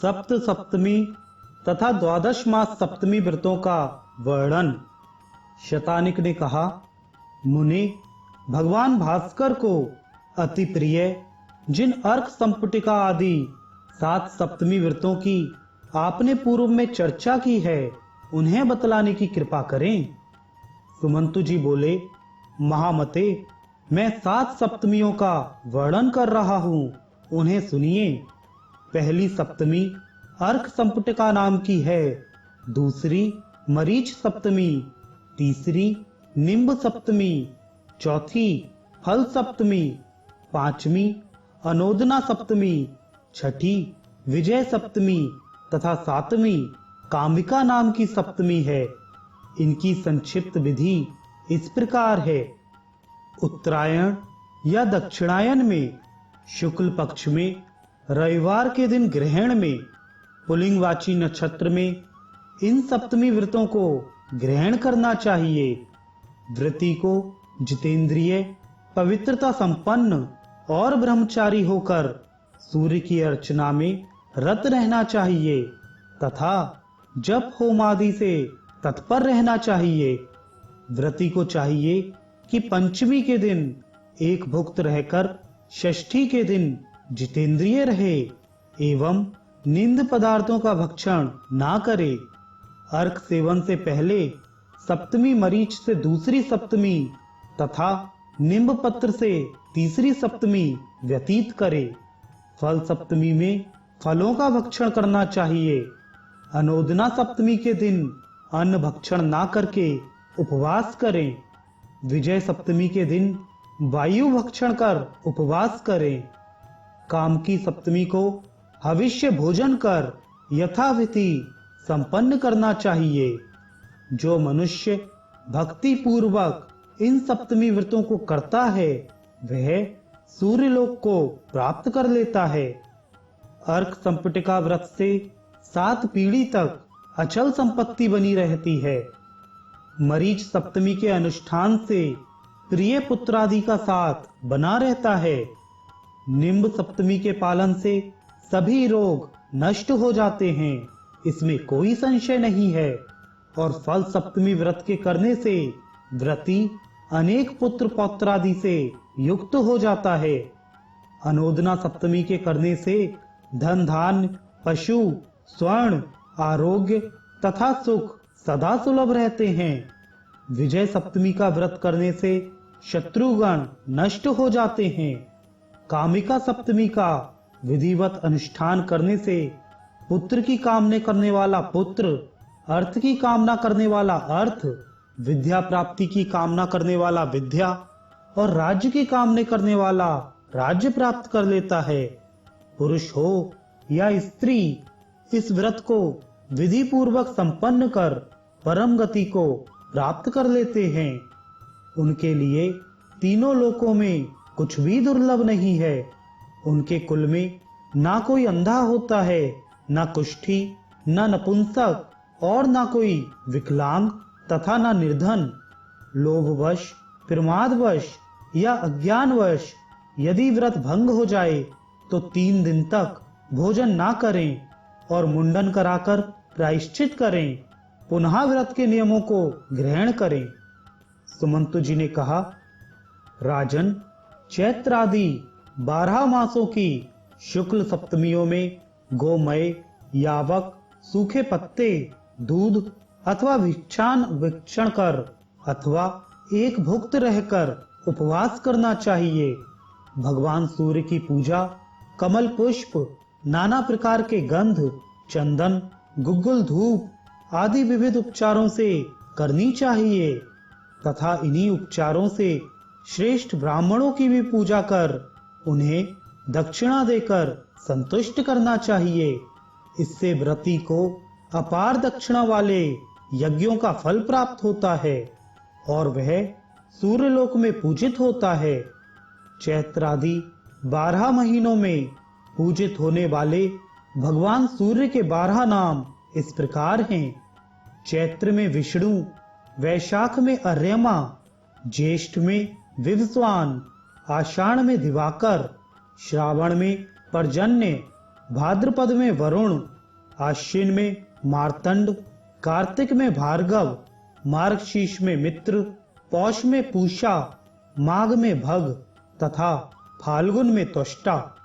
सप्त सप्तमी तथा द्वादश मास सप्तमी व्रतों का वर्णन। शतानिक ने कहा, मुनि, भगवान भास्कर को अति प्रिय जिन अर्क संपुटिका आदि 7 सप्तमी व्रतों की आपने पूर्व में चर्चा की है, उन्हें बतलाने की कृपा करें। सुमंतु जी बोले, महामते, मैं 7 सप्तमियों का वर्णन कर रहा हूं, उन्हें सुनिए। पहली सप्तमी अर्क संपुटिका नाम की है, दूसरी मरीच सप्तमी, तीसरी निम्ब सप्तमी, चौथी फल सप्तमी, पांचवी अनोदना सप्तमी, छठी विजय सप्तमी तथा 7वीं कामिका नाम की सप्तमी है। इनकी संक्षिप्त विधि इस प्रकार है। उत्तरायण या दक्षिणायन में शुक्ल पक्ष में रविवार के दिन ग्रहण में पुलिंगवाची नक्षत्र में इन सप्तमी व्रतों को ग्रहण करना चाहिए। व्रती को जितेंद्रिय, पवित्रता संपन्न और ब्रह्मचारी होकर सूर्य की अर्चना में रत रहना चाहिए तथा जप होम आदि से तत्पर रहना चाहिए। व्रती को चाहिए कि पंचमी के दिन एक भुक्त रहकर षष्ठी के दिन जितेंद्रिय रहे एवं निंद पदार्थों का भक्षण ना करे। अर्क सेवन से पहले सप्तमी मरीच से दूसरी सप्तमी तथा निम्ब पत्र से तीसरी सप्तमी व्यतीत करे। फल सप्तमी में फलों का भक्षण करना चाहिए। अनोदना सप्तमी के दिन अन्न भक्षण ना करके उपवास करें। विजय सप्तमी के दिन वायु भक्षण कर उपवास करें। काम की सप्तमी को हविष्य भोजन कर यथाविधि संपन्न करना चाहिए। जो मनुष्य भक्ति पूर्वक इन सप्तमी व्रतों को करता है, वह सूर्यलोक को प्राप्त कर लेता है। अर्क संपुटिका व्रत से 7 पीढ़ी तक अचल संपत्ति बनी रहती है। मरीच सप्तमी के अनुष्ठान से प्रिय पुत्रादि का साथ बना रहता है। निम्ब सप्तमी के पालन से सभी रोग नष्ट हो जाते हैं, इसमें कोई संशय नहीं है। और फल सप्तमी व्रत के करने से व्रती अनेक पुत्र पौत्रादि से युक्त हो जाता है। अनोदना सप्तमी के करने से धन धान्य, पशु, स्वर्ण, आरोग्य तथा सुख सदा सुलभ रहते हैं। विजय सप्तमी का व्रत करने से शत्रुगण नष्ट हो जाते हैं। कामिका सप्तमी का विधिवत अनुष्ठान करने से पुत्र की कामना करने वाला पुत्र, अर्थ की कामना करने वाला अर्थ, विद्या प्राप्ति की कामना करने वाला विद्या और राज्य की कामना करने वाला राज्य प्राप्त कर लेता है। पुरुष हो या स्त्री इस व्रत को विधि पूर्वक संपन्न कर परम गति को प्राप्त कर लेते हैं। उनके लिए तीनों लोकों में कुछ भी दुर्लभ नहीं है। उनके कुल में ना कोई अंधा होता है, ना कुष्ठी, ना नपुंसक और ना कोई विकलांग तथा ना निर्धन। लोभवश, प्रमादवश या अज्ञानवश यदि व्रत भंग हो जाए तो 3 दिन तक भोजन ना करें और मुंडन कराकर प्रायश्चित करें। पुनः व्रत के नियमों को ग्रहण करें। सुमंतु जी ने कहा, राजन, चैत्र आदि 12 मासों की शुक्ल सप्तमियों में गोमय, यावक, सूखे पत्ते, दूध अथवा भिक्षण कर अथवा एक भुक्त रहकर उपवास करना चाहिए। भगवान सूर्य की पूजा कमल पुष्प, नाना प्रकार के गंध, चंदन, गुग्गुल धूप आदि विविध उपचारों से करनी चाहिए तथा इन्हीं उपचारों से श्रेष्ठ ब्राह्मणों की भी पूजा कर उन्हें दक्षिणा देकर संतुष्ट करना चाहिए। इससे व्रती को अपार दक्षिणा वाले यज्ञों का फल प्राप्त होता है और वह सूर्यलोक में पूजित होता है। चैत्र आदि 12 महीनों में पूजित होने वाले भगवान सूर्य के 12 नाम इस प्रकार हैं। चैत्र में विष्णु, वैशाख में अर्यमा, ज्येष्ठ में विवस्वान, आषाढ़ में दिवाकर, श्रावण में पर्जन्य, भाद्रपद में वरुण, आश्विन में मार्तंड, कार्तिक में भार्गव, मार्गशीर्ष में मित्र, पौष में पूषा, माघ में भग तथा फाल्गुन में त्वष्टा।